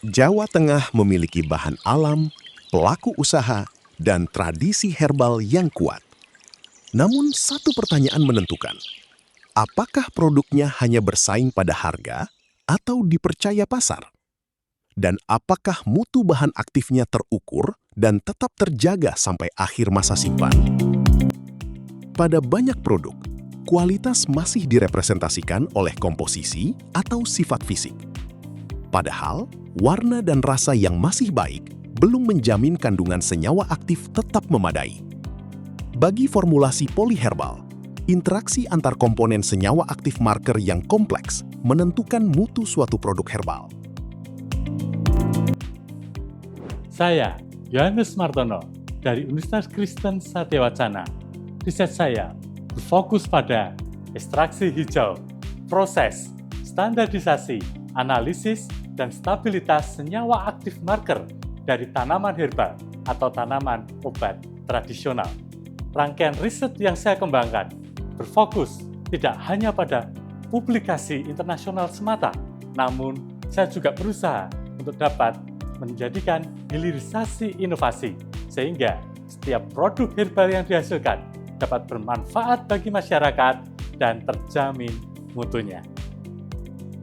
Jawa Tengah memiliki bahan alam, pelaku usaha, dan tradisi herbal yang kuat. Namun satu pertanyaan menentukan, apakah produknya hanya bersaing pada harga atau dipercaya pasar? Dan apakah mutu bahan aktifnya terukur dan tetap terjaga sampai akhir masa simpan? Pada banyak produk, kualitas masih direpresentasikan oleh komposisi atau sifat fisik. Padahal, warna dan rasa yang masih baik belum menjamin kandungan senyawa aktif tetap memadai. Bagi formulasi poliherbal, interaksi antar komponen senyawa aktif marker yang kompleks menentukan mutu suatu produk herbal. Saya, Yohanes Martono, dari Universitas Kristen Satya Wacana. Riset saya berfokus pada ekstraksi hijau, proses, standarisasi, analisis, dan stabilitas senyawa aktif marker dari tanaman herbal atau tanaman obat tradisional. Rangkaian riset yang saya kembangkan berfokus tidak hanya pada publikasi internasional semata, namun saya juga berusaha untuk dapat menjadikan hilirisasi inovasi, sehingga setiap produk herbal yang dihasilkan dapat bermanfaat bagi masyarakat dan terjamin mutunya.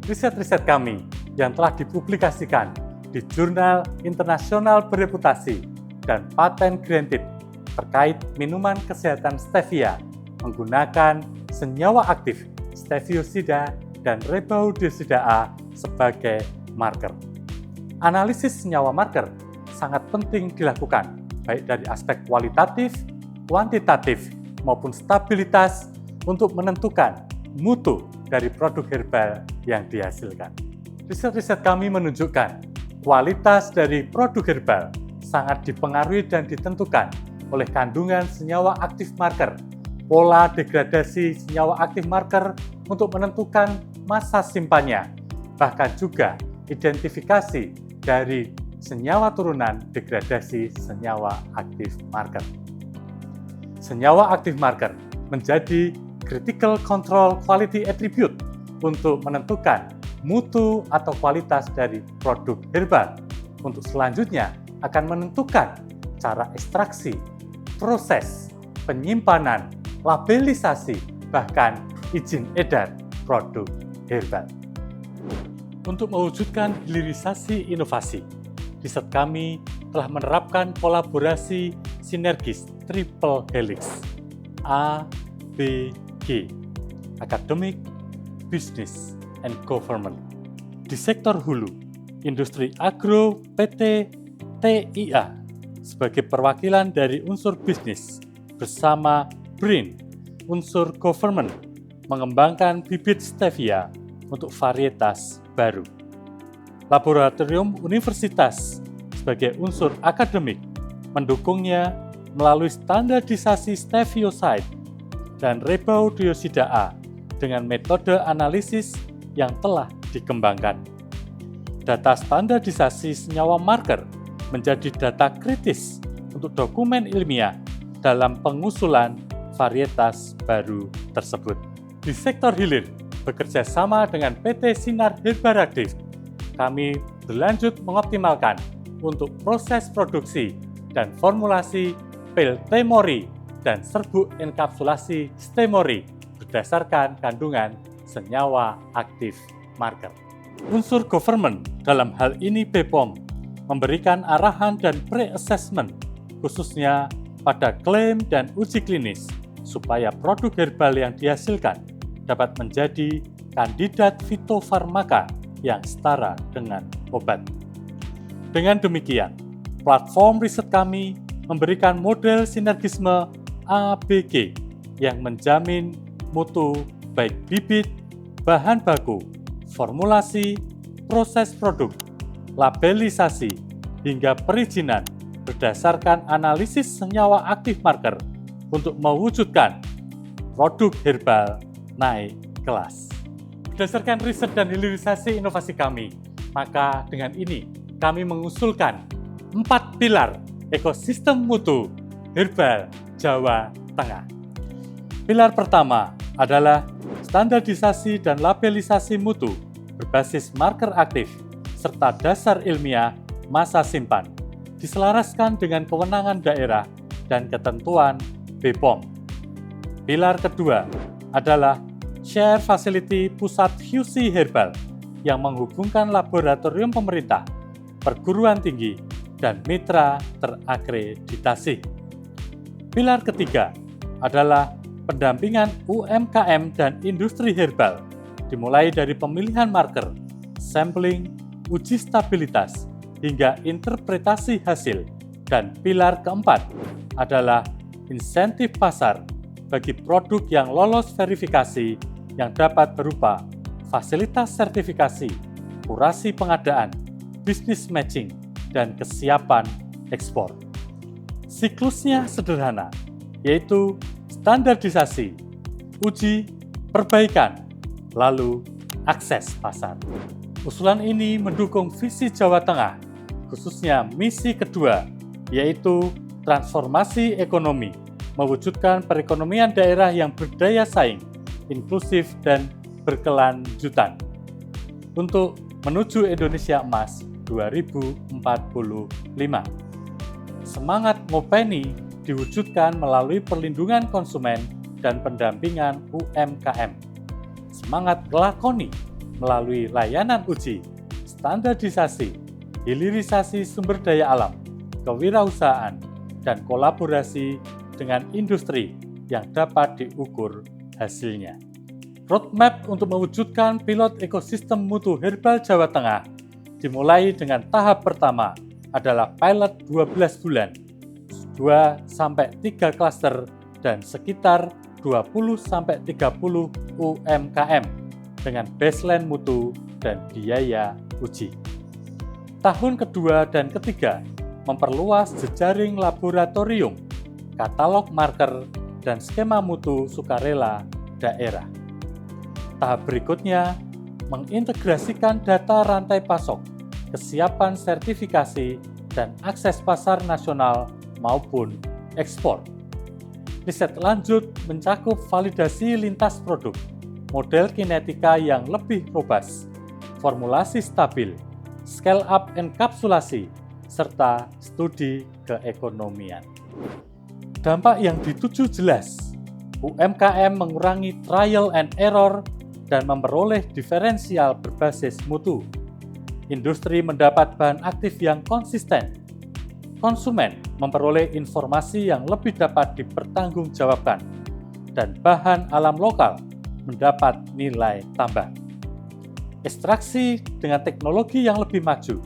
Riset-riset kami yang telah dipublikasikan di jurnal internasional bereputasi dan patent granted terkait minuman kesehatan stevia menggunakan senyawa aktif steviosida dan Rebaudiosida A sebagai marker. Analisis senyawa marker sangat penting dilakukan, baik dari aspek kualitatif, kuantitatif, maupun stabilitas untuk menentukan mutu dari produk herbal yang dihasilkan. Riset-riset kami menunjukkan kualitas dari produk herbal sangat dipengaruhi dan ditentukan oleh kandungan senyawa aktif marker, pola degradasi senyawa aktif marker untuk menentukan masa simpannya, bahkan juga identifikasi dari senyawa turunan degradasi senyawa aktif marker. Senyawa aktif marker menjadi critical control quality attribute untuk menentukan mutu atau kualitas dari produk herbal. Untuk selanjutnya akan menentukan cara ekstraksi, proses, penyimpanan, labelisasi, bahkan izin edar produk herbal. Untuk mewujudkan hilirisasi inovasi, riset kami telah menerapkan kolaborasi sinergis triple helix A, B, G, Academic, Business, and Government. Di sektor hulu, industri agro PT TIA sebagai perwakilan dari unsur bisnis bersama BRIN, unsur government, mengembangkan bibit stevia untuk varietas baru. Laboratorium Universitas sebagai unsur akademik mendukungnya melalui standarisasi stevioside dan Rebaudiosida A dengan metode analisis yang telah dikembangkan. Data standarisasi senyawa marker menjadi data kritis untuk dokumen ilmiah dalam pengusulan varietas baru tersebut. Di sektor hilir, bekerja sama dengan PT Sinar Herbaraktif, kami berlanjut mengoptimalkan untuk proses produksi dan formulasi pil Temori dan serbuk enkapsulasi Stemori berdasarkan kandungan senyawa aktif marker. Unsur government, dalam hal ini BPOM, memberikan arahan dan pre-assessment khususnya pada klaim dan uji klinis supaya produk herbal yang dihasilkan dapat menjadi kandidat fitofarmaka yang setara dengan obat. Dengan demikian, platform riset kami memberikan model sinergisme ABG yang menjamin mutu baik bibit, bahan baku, formulasi, proses produk, labelisasi, hingga perizinan berdasarkan analisis senyawa aktif marker untuk mewujudkan produk herbal naik kelas. Berdasarkan riset dan hilirisasi inovasi kami, maka dengan ini kami mengusulkan 4 pilar ekosistem mutu herbal Jawa Tengah. Pilar pertama adalah standarisasi dan labelisasi mutu berbasis marker aktif serta dasar ilmiah masa simpan, diselaraskan dengan kewenangan daerah dan ketentuan BPOM. Pilar kedua adalah Share Facility Pusat QC Herbal yang menghubungkan laboratorium pemerintah, perguruan tinggi, dan mitra terakreditasi. Pilar ketiga adalah pendampingan UMKM dan industri herbal, dimulai dari pemilihan marker, sampling, uji stabilitas, hingga interpretasi hasil. Dan pilar keempat adalah insentif pasar bagi produk yang lolos verifikasi yang dapat berupa fasilitas sertifikasi, kurasi pengadaan, bisnis matching, dan kesiapan ekspor. Siklusnya sederhana, yaitu standarisasi, uji, perbaikan, lalu akses pasar. Usulan ini mendukung visi Jawa Tengah, khususnya misi kedua, yaitu transformasi ekonomi, mewujudkan perekonomian daerah yang berdaya saing, inklusif, dan berkelanjutan untuk menuju Indonesia Emas 2045. Semangat Ngopeni diwujudkan melalui perlindungan konsumen dan pendampingan UMKM. Semangat Lakoni melalui layanan uji, standarisasi, hilirisasi sumber daya alam, kewirausahaan, dan kolaborasi dengan industri yang dapat diukur hasilnya. Roadmap untuk mewujudkan pilot ekosistem mutu herbal Jawa Tengah dimulai dengan tahap pertama adalah pilot 12 bulan, 2-3 klaster, dan sekitar 20-30 UMKM dengan baseline mutu dan biaya uji. Tahun kedua dan ketiga memperluas jejaring laboratorium, katalog marker, dan skema mutu sukarela daerah. Tahap berikutnya mengintegrasikan data rantai pasok, kesiapan sertifikasi, dan akses pasar nasional maupun ekspor. Riset lanjut mencakup validasi lintas produk, model kinetika yang lebih robust, formulasi stabil, scale-up enkapsulasi, serta studi keekonomian. Dampak yang dituju jelas, UMKM mengurangi trial and error dan memperoleh diferensial berbasis mutu. Industri mendapat bahan aktif yang konsisten. Konsumen memperoleh informasi yang lebih dapat dipertanggungjawabkan. Dan bahan alam lokal mendapat nilai tambah. Ekstraksi dengan teknologi yang lebih maju,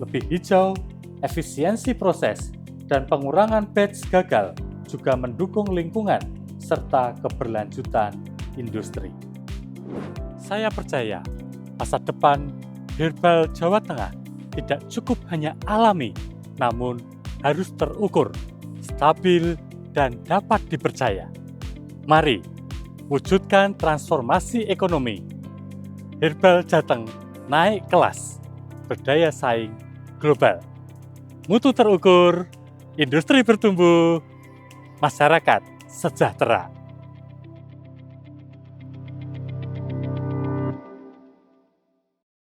lebih hijau, efisiensi proses, dan pengurangan batch gagal juga mendukung lingkungan serta keberlanjutan industri. Saya percaya masa depan herbal Jawa Tengah tidak cukup hanya alami, namun harus terukur, stabil, dan dapat dipercaya. Mari wujudkan transformasi ekonomi. Herbal Jateng naik kelas, berdaya saing global. Mutu terukur, industri bertumbuh, masyarakat sejahtera.